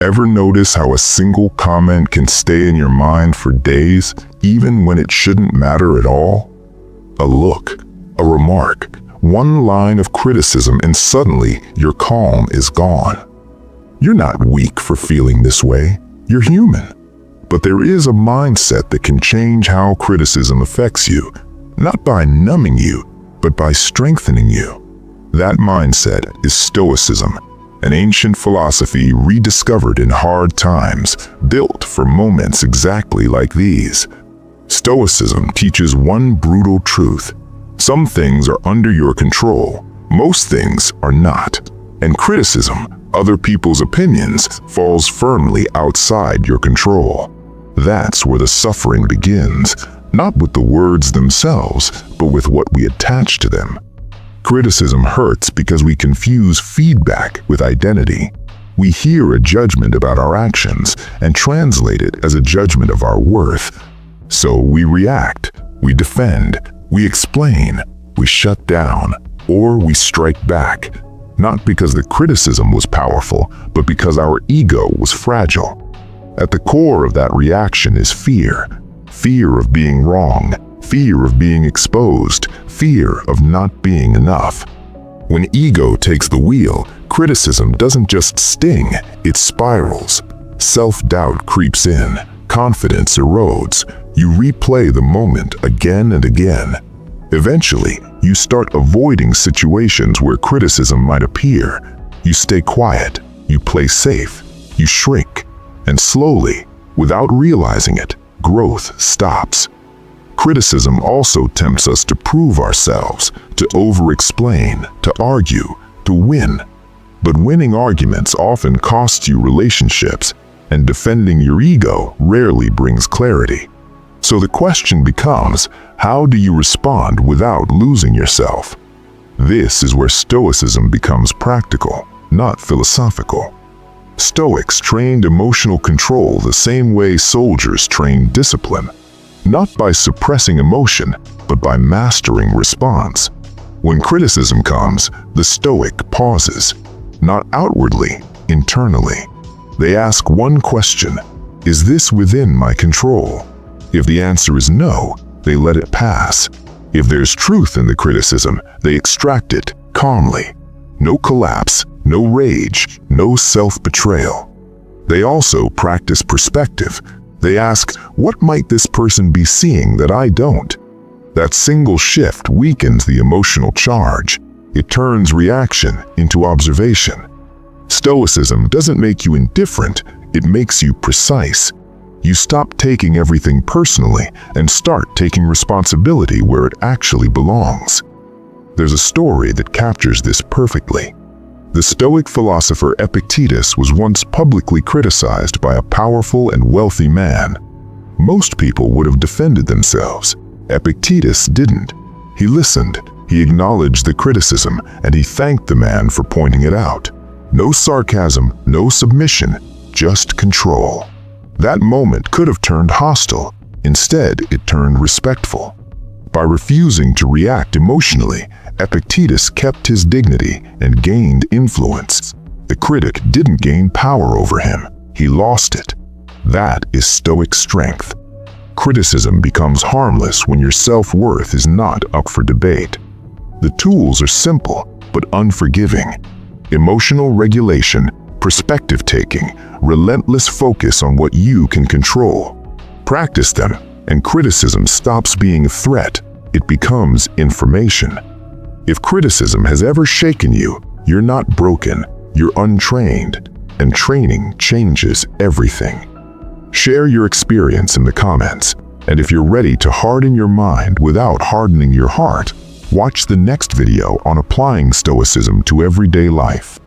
Ever notice how a single comment can stay in your mind for days, even when it shouldn't matter at all? A look, a remark, one line of criticism, and suddenly your calm is gone. You're not weak for feeling this way. You're human. But there is a mindset that can change how criticism affects you, not by numbing you, but by strengthening you. That mindset is Stoicism, an ancient philosophy rediscovered in hard times, built for moments exactly like these. Stoicism teaches one brutal truth. Some things are under your control, most things are not. And criticism, other people's opinions, falls firmly outside your control. That's where the suffering begins, not with the words themselves, but with what we attach to them. Criticism hurts because we confuse feedback with identity. We hear a judgment about our actions and translate it as a judgment of our worth. So we react, we defend, we explain, we shut down, or we strike back. Not because the criticism was powerful, but because our ego was fragile. At the core of that reaction is fear. Fear of being wrong, fear of being exposed, fear of not being enough. When ego takes the wheel, criticism doesn't just sting, it spirals. Self-doubt creeps in, confidence erodes. You replay the moment again and again. Eventually, you start avoiding situations where criticism might appear. You stay quiet, you play safe, you shrink, and slowly, without realizing it, growth stops. Criticism also tempts us to prove ourselves, to over-explain, to argue, to win. But winning arguments often costs you relationships, and defending your ego rarely brings clarity. So the question becomes, how do you respond without losing yourself? This is where Stoicism becomes practical, not philosophical. Stoics trained emotional control the same way soldiers train discipline, not by suppressing emotion, but by mastering response. When criticism comes, the Stoic pauses, not outwardly, internally. They ask one question: is this within my control? If the answer is no, they let it pass. If there's truth in the criticism, they extract it calmly. No collapse, no rage, no self-betrayal. They also practice perspective. They ask, what might this person be seeing that I don't? That single shift weakens the emotional charge. It turns reaction into observation. Stoicism doesn't make you indifferent, it makes you precise. You stop taking everything personally and start taking responsibility where it actually belongs. There's a story that captures this perfectly. The Stoic philosopher Epictetus was once publicly criticized by a powerful and wealthy man. Most people would have defended themselves. Epictetus didn't. He listened, he acknowledged the criticism, and he thanked the man for pointing it out. No sarcasm, no submission, just control. That moment could have turned hostile. Instead, it turned respectful. By refusing to react emotionally, Epictetus kept his dignity and gained influence. The critic didn't gain power over him, he lost it. That is Stoic strength. Criticism becomes harmless when your self-worth is not up for debate. The tools are simple, but unforgiving. Emotional regulation, perspective-taking, relentless focus on what you can control. Practice them, and criticism stops being a threat. It becomes information. If criticism has ever shaken you, you're not broken, you're untrained, and training changes everything. Share your experience in the comments, and if you're ready to harden your mind without hardening your heart, watch the next video on applying Stoicism to everyday life.